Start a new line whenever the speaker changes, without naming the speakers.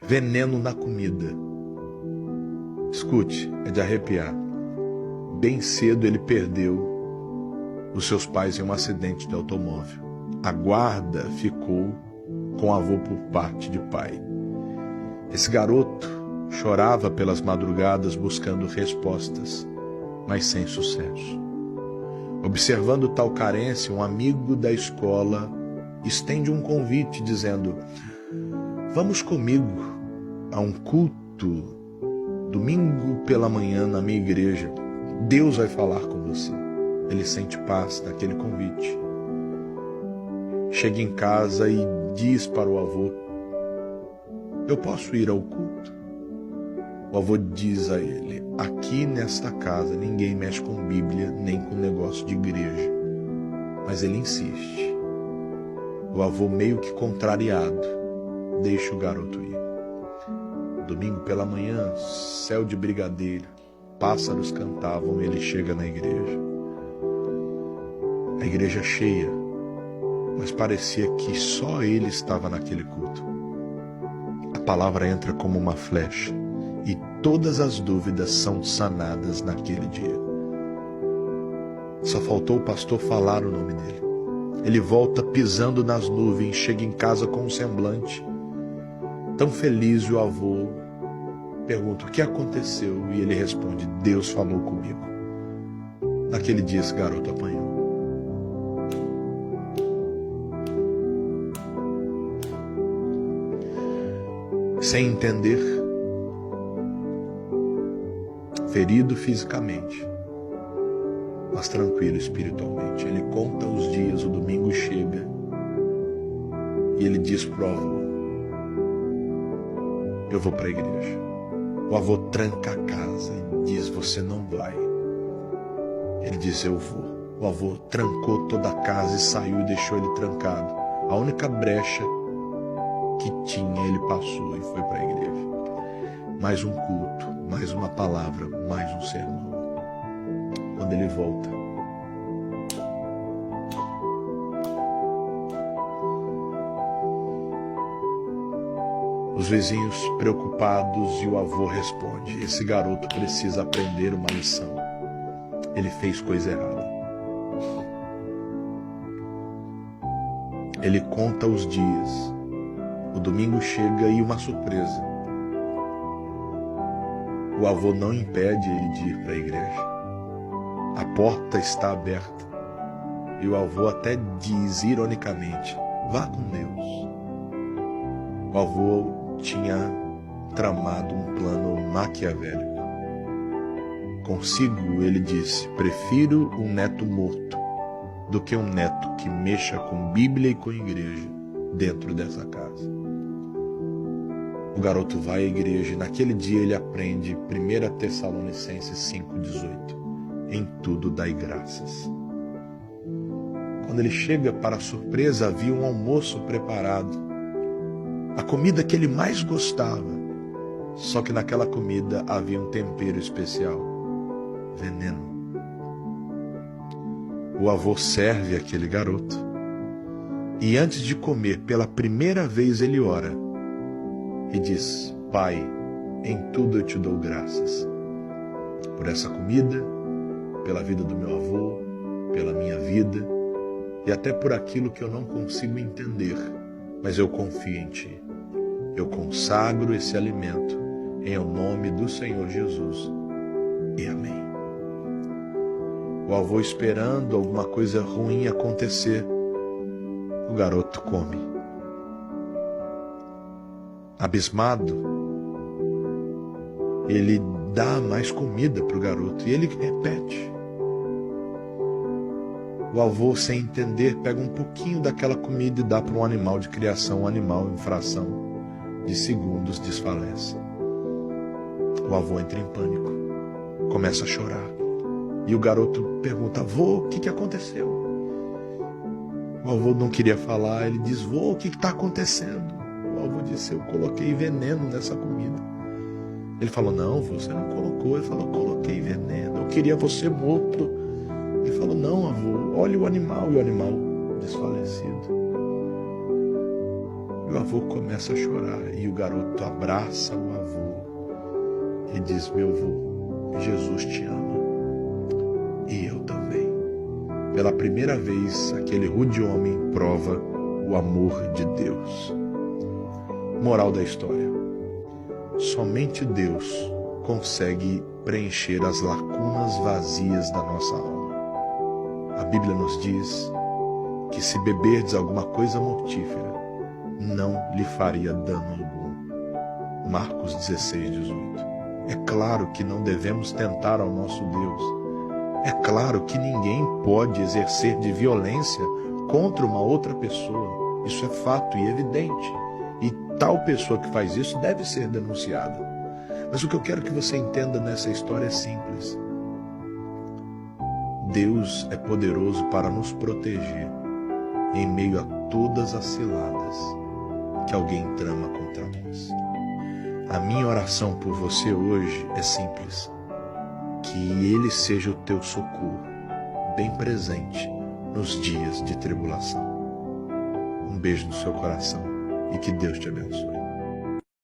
veneno na comida. Escute, é de arrepiar. Bem cedo ele perdeu os seus pais em um acidente de automóvel. A guarda ficou com o avô por parte de pai. Esse garoto chorava pelas madrugadas buscando respostas, mas sem sucesso. Observando tal carência, um amigo da escola estende um convite dizendo: vamos comigo a um culto domingo pela manhã na minha igreja. Deus vai falar com você. Ele sente paz naquele convite. Chega em casa e diz para o avô: eu posso ir ao culto? O avô diz a ele: aqui nesta casa ninguém mexe com Bíblia nem com negócio de igreja. Mas ele insiste. O avô, meio que contrariado, deixa o garoto ir. Domingo pela manhã, céu de brigadeiro, pássaros cantavam e ele chega na igreja. A igreja cheia, mas parecia que só ele estava naquele culto. A palavra entra como uma flecha e todas as dúvidas são sanadas naquele dia. Só faltou o pastor falar o nome dele. Ele volta pisando nas nuvens, chega em casa com um semblante tão feliz. E o avô pergunta: o que aconteceu? E ele responde: Deus falou comigo. Naquele dia esse garoto apanhou. Sem entender, ferido fisicamente, mas tranquilo espiritualmente. Ele conta os dias, o domingo chega e ele diz pro avô: eu vou para a igreja. O avô tranca a casa e diz: você não vai. Ele diz: eu vou. O avô trancou toda a casa e saiu e deixou ele trancado. A única brecha que tinha ele passou e foi para a igreja. Mais um culto, mais uma palavra, mais um sermão. Quando ele volta, os vizinhos preocupados, e o avô responde: esse garoto precisa aprender uma lição. Ele fez coisa errada. Ele conta os dias. O domingo chega e uma surpresa. O avô não impede ele de ir para a igreja. A porta está aberta. E o avô até diz ironicamente: vá com Deus. O avô tinha tramado um plano maquiavélico. Consigo, ele disse: prefiro um neto morto do que um neto que mexa com Bíblia e com igreja dentro dessa casa. O garoto vai à igreja e naquele dia ele aprende 1 Tessalonicenses 5,18. Em tudo dai graças. Quando ele chega, para a surpresa, havia um almoço preparado. A comida que ele mais gostava. Só que naquela comida havia um tempero especial: veneno. O avô serve aquele garoto. E antes de comer, pela primeira vez ele ora e diz: Pai, em tudo eu te dou graças. Por essa comida, pela vida do meu avô, pela minha vida e até por aquilo que eu não consigo entender, mas eu confio em Ti. Eu consagro esse alimento em nome do Senhor Jesus. E amém. O avô esperando alguma coisa ruim acontecer, o garoto come. Abismado, ele dá mais comida para o garoto e ele repete. O avô, sem entender, pega um pouquinho daquela comida e dá para um animal de criação. O animal, em fração de segundos, desfalece. O avô entra em pânico, começa a chorar. E o garoto pergunta: avô, o que aconteceu? O avô não queria falar. Ele diz: vô, o que está acontecendo? O avô disse: eu coloquei veneno nessa comida. Ele falou: não, você não colocou. Ele falou: coloquei veneno, eu queria você morto. Ele falou: não, avô, olha o animal. E o animal desfalecido. E o avô começa a chorar e o garoto abraça o avô e diz: meu avô, Jesus te ama e eu também. Pela primeira vez, aquele rude homem prova o amor de Deus. Moral da história: somente Deus consegue preencher as lacunas vazias da nossa alma. A Bíblia nos diz que se beberdes alguma coisa mortífera, não lhe faria dano algum. Marcos 16:18. É claro que não devemos tentar ao nosso Deus. É claro que ninguém pode exercer de violência contra uma outra pessoa. Isso é fato e evidente. E tal pessoa que faz isso deve ser denunciada. Mas o que eu quero que você entenda nessa história é simples. Deus é poderoso para nos proteger em meio a todas as ciladas que alguém trama contra nós. A minha oração por você hoje é simples: que Ele seja o teu socorro, bem presente nos dias de tribulação. Um beijo no seu coração e que Deus te abençoe.